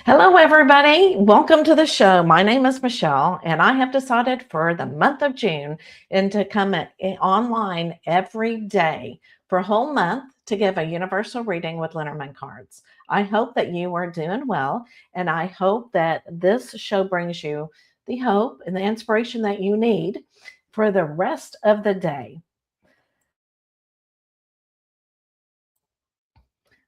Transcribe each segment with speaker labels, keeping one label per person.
Speaker 1: Hello, everybody. Welcome to the show. My name is Michelle, and I have decided for the month of June and to come online every day for a whole month to give a universal reading with Lenormand cards. I hope that you are doing well, and I hope that this show brings you the hope and the inspiration that you need for the rest of the day.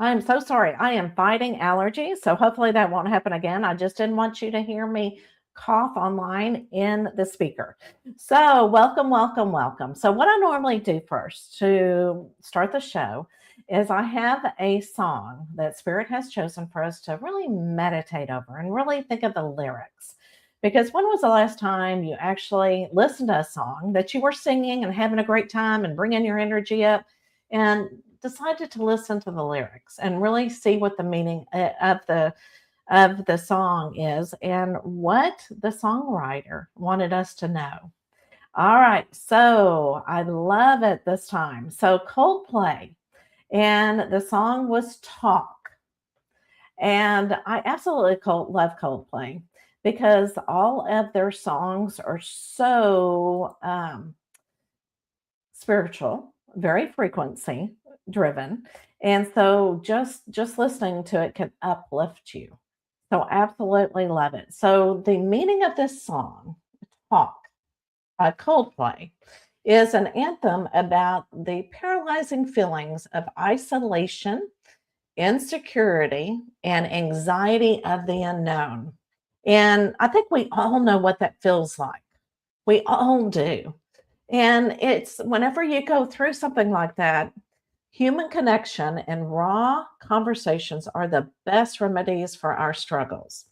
Speaker 1: I am so sorry. I am fighting allergies, so hopefully that won't happen again. I just didn't want you to hear me cough online in the speaker. So, welcome, welcome, welcome. So, what I normally do first to start the show is I have a song that Spirit has chosen for us to really meditate over and really think of the lyrics. Because when was the last time you actually listened to a song that you were singing and having a great time and bringing your energy up? And decided to listen to the lyrics and really see what the meaning of the song is and what the songwriter wanted us to know. All right, so I love it this time. So Coldplay, and the song was Talk. And I absolutely love Coldplay because all of their songs are so spiritual, very frequency driven. And so just listening to it can uplift you. So absolutely love it. So the meaning of this song, Talk, by Coldplay, is an anthem about the paralyzing feelings of isolation, insecurity, and anxiety of the unknown. And I think we all know what that feels like. We all do. And it's whenever you go through something like that, human connection and raw conversations are the best remedies for our struggles.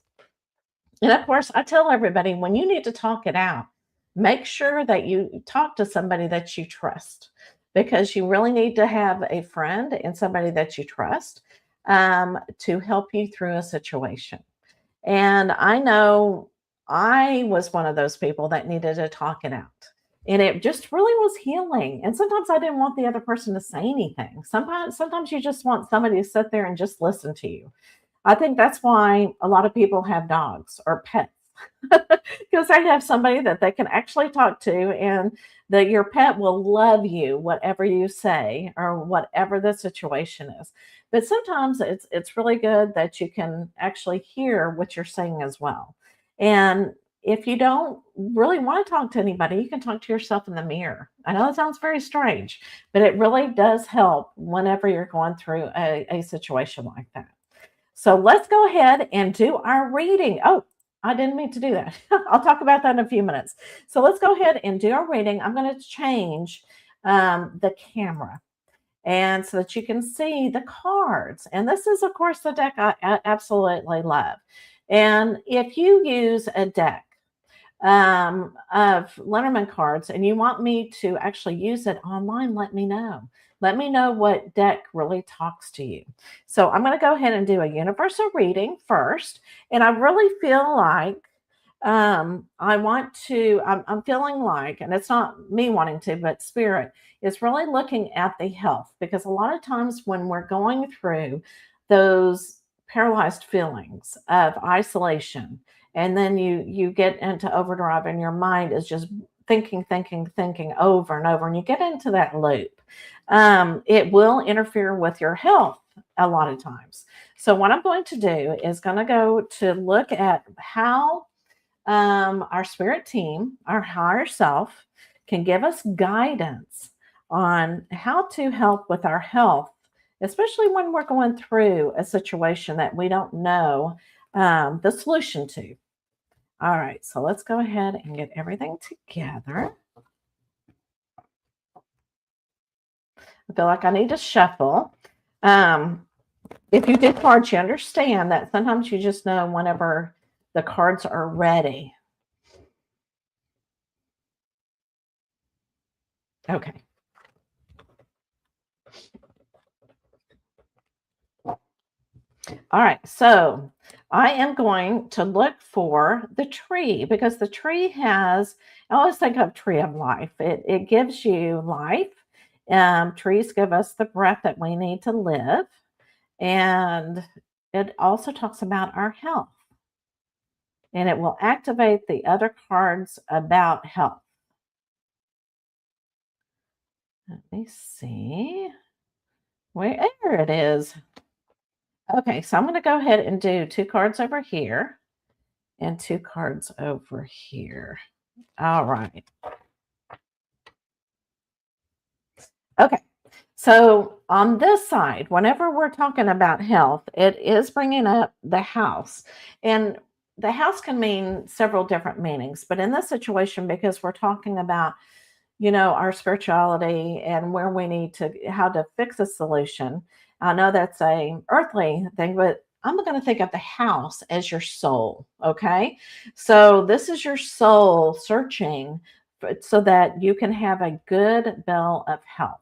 Speaker 1: And of course, I tell everybody when you need to talk it out, make sure that you talk to somebody that you trust because you really need to have a friend and somebody that you trust to help you through a situation. And I know I was one of those people that needed to talk it out. And it just really was healing. And sometimes I didn't want the other person to say anything. Sometimes you just want somebody to sit there and just listen to you. I think that's why a lot of people have dogs or pets because they have somebody that they can actually talk to and that your pet will love you whatever you say or whatever the situation is. But sometimes it's really good that you can actually hear what you're saying as well. And if you don't really want to talk to anybody, you can talk to yourself in the mirror. I know it sounds very strange, but it really does help whenever you're going through a situation like that. So let's go ahead and do our reading. Oh, I didn't mean to do that. I'll talk about that in a few minutes. So let's go ahead and do our reading. I'm going to change the camera and so that you can see the cards. And this is, of course, the deck I absolutely love. And if you use a deck of Lenormand cards and you want me to actually use it online, let me know. Let me know what deck really talks to you. So I'm going to go ahead and do a universal reading first. And I really feel like I'm feeling like, and it's not me wanting to, but Spirit is really looking at the health because a lot of times when we're going through those paralyzed feelings of isolation, and then you get into overdrive and your mind is just thinking over and over, and you get into that loop. It will interfere with your health a lot of times. So what I'm going to do is going to go to look at how our spirit team, our higher self, can give us guidance on how to help with our health, especially when we're going through a situation that we don't know the solution to. All right, so let's go ahead and get everything together. I feel like I need to shuffle. If you did cards, you understand that sometimes you just know whenever the cards are ready. Okay. All right, so I am going to look for the tree because the tree has, I always think of tree of life. It gives you life. Trees give us the breath that we need to live. And it also talks about our health, and it will activate the other cards about health. Let me see. Where it is. Okay, so I'm going to go ahead and do 2 cards over here and 2 cards over here. All right. Okay. So on this side, whenever we're talking about health, it is bringing up the house. And the house can mean several different meanings, but in this situation, because we're talking about, our spirituality and where we need to, how to fix a solution. I know that's a earthly thing, but I'm going to think of the house as your soul. Okay. So this is your soul searching so that you can have a good bill of health,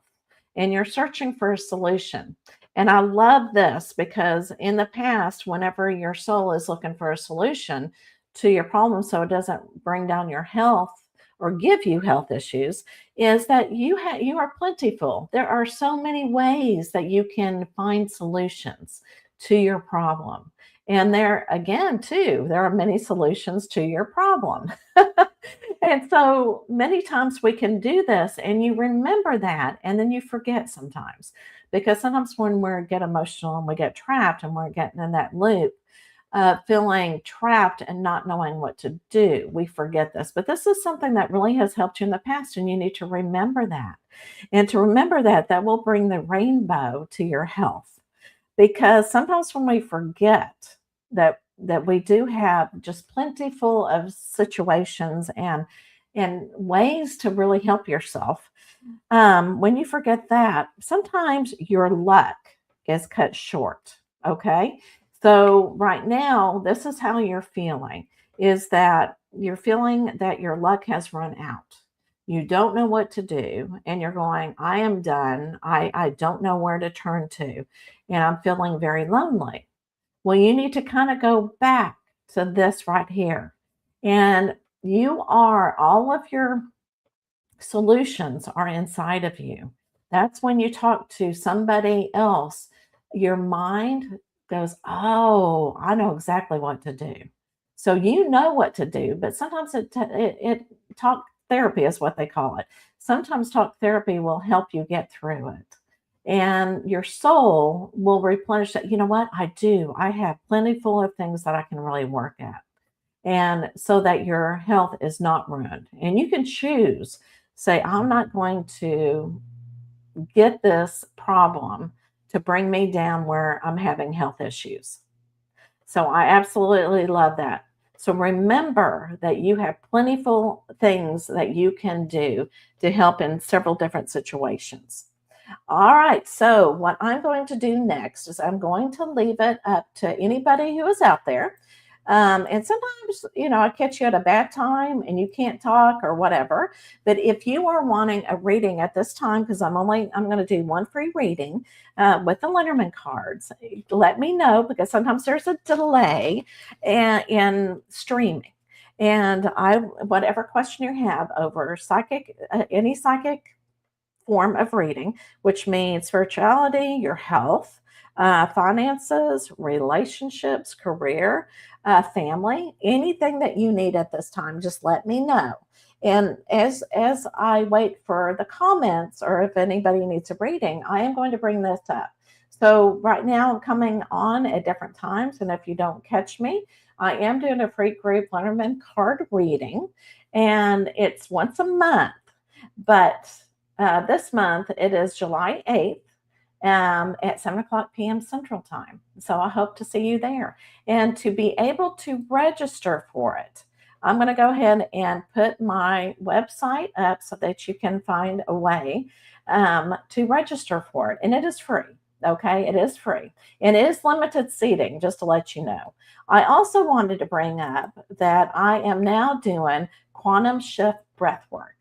Speaker 1: and you're searching for a solution. And I love this because in the past, whenever your soul is looking for a solution to your problem so it doesn't bring down your health or give you health issues, is that you are plentiful. There are so many ways that you can find solutions to your problem. And there again, too, there are many solutions to your problem. And so many times we can do this and you remember that and then you forget sometimes, because sometimes when we get emotional and we get trapped and we're getting in that loop, feeling trapped and not knowing what to do, we forget this. But this is something that really has helped you in the past, and you need to remember that. And to remember that, that will bring the rainbow to your health. Because sometimes when we forget that we do have just plentiful of situations and ways to really help yourself, when you forget that, sometimes your luck is cut short. Okay. So right now, this is how you're feeling, is that you're feeling that your luck has run out. You don't know what to do, and you're going, I am done. I don't know where to turn to, and I'm feeling very lonely. Well, you need to kind of go back to this right here. And all of your solutions are inside of you. That's when you talk to somebody else, your mind goes, oh, I know exactly what to do. So you know what to do, but sometimes it talk therapy is what they call it. Sometimes talk therapy will help you get through it. And your soul will replenish that. You know what? I do. I have plenty full of things that I can really work at. And so that your health is not ruined. And you can choose, say, I'm not going to get this problem to bring me down where I'm having health issues. So I absolutely love that. So remember that you have plentiful things that you can do to help in several different situations. All right, so what I'm going to do next is I'm going to leave it up to anybody who is out there. And sometimes, I catch you at a bad time and you can't talk or whatever. But if you are wanting a reading at this time, because I'm going to do one free reading with the Lenormand cards, let me know, because sometimes there's a delay in streaming. And whatever question you have over any psychic form of reading, which means spirituality, your health, finances, relationships, career, family, anything that you need at this time, just let me know. And as I wait for the comments, or if anybody needs a reading, I am going to bring this up. So right now I'm coming on at different times, and if you don't catch me, I am doing a free group Lenormand card reading, and it's once a month. But this month it is July 8th at 7 o'clock p.m. Central Time. So I hope to see you there. And to be able to register for it, I'm going to go ahead and put my website up so that you can find a way to register for it. And it is free. Okay, it is free. And it is limited seating, just to let you know. I also wanted to bring up that I am now doing quantum shift breath work.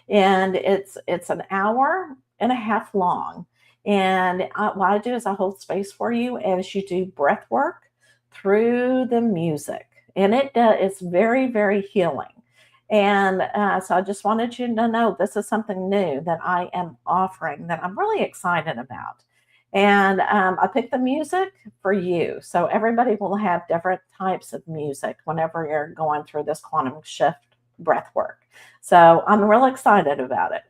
Speaker 1: And it's an hour and a half long. And what I do is I hold space for you as you do breath work through the music. And it's very, very healing. And so I just wanted you to know this is something new that I am offering that I'm really excited about. And I picked the music for you. So everybody will have different types of music whenever you're going through this quantum shift breath work. So I'm real excited about it.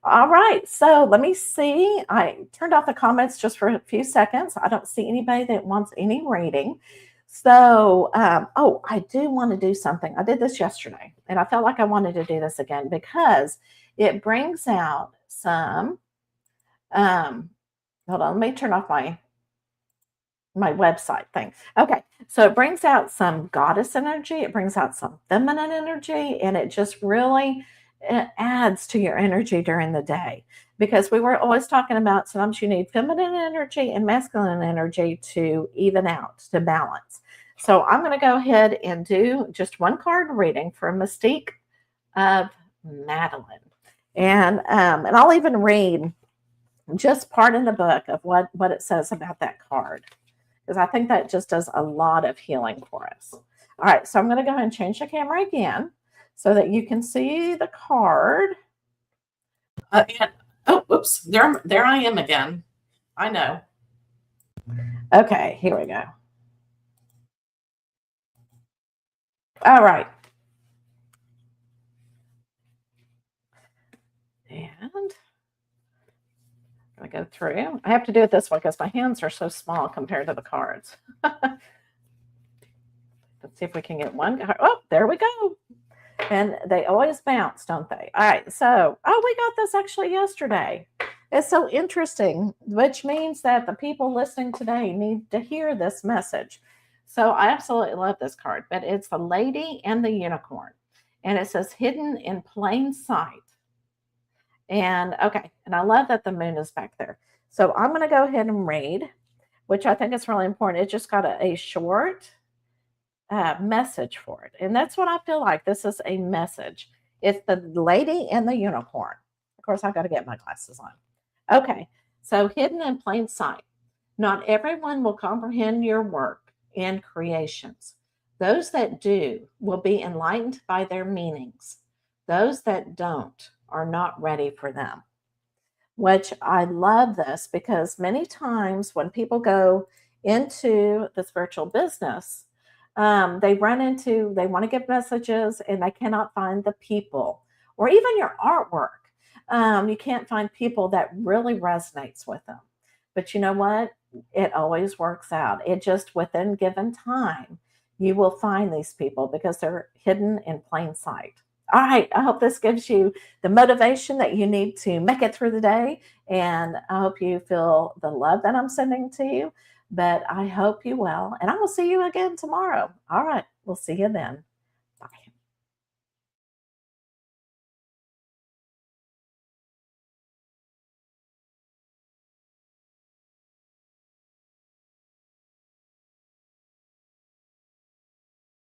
Speaker 1: All right, so let me see. I turned off the comments just for a few seconds. I don't see anybody that wants any reading. So, oh, I do want to do something. I did this yesterday, and I felt like I wanted to do this again because it brings out some. Um, hold on, let me turn off my website thing. Okay, so it brings out some goddess energy, it brings out some feminine energy, and it just really it adds to your energy during the day. Because we were always talking about sometimes you need feminine energy and masculine energy to even out, to balance. So I'm going to go ahead and do just one card reading for Mystique of Madeline. And I'll even read just part in the book of what it says about that card because I think that just does a lot of healing for us. All right, so I'm going to go ahead and change the camera again so that you can see the card. Oh, whoops, there I am again. I know. Okay, here we go. All right. And I go through. I have to do it this way because my hands are so small compared to the cards. Let's see if we can get one. Oh, there we go. And they always bounce, don't they? All right. So, oh, we got this actually yesterday. It's so interesting, which means that the people listening today need to hear this message. So I absolutely love this card, but it's the Lady and the Unicorn. And it says hidden in plain sight. And okay, and I love that the moon is back there. So I'm going to go ahead and read, which I think is really important. It just got a short message for it. And that's what I feel like. This is a message. It's the Lady and the Unicorn. Of course, I've got to get my glasses on. Okay, so hidden in plain sight. Not everyone will comprehend your work and creations. Those that do will be enlightened by their meanings. Those that don't are not ready for them. Which I love this because many times when people go into the spiritual business, they want to give messages and they cannot find the people or even your artwork. You can't find people that really resonates with them. But you know what? It always works out. It just within given time, you will find these people because they're hidden in plain sight. All right. I hope this gives you the motivation that you need to make it through the day. And I hope you feel the love that I'm sending to you. But I hope you will. And I will see you again tomorrow. All right. We'll see you then. Bye.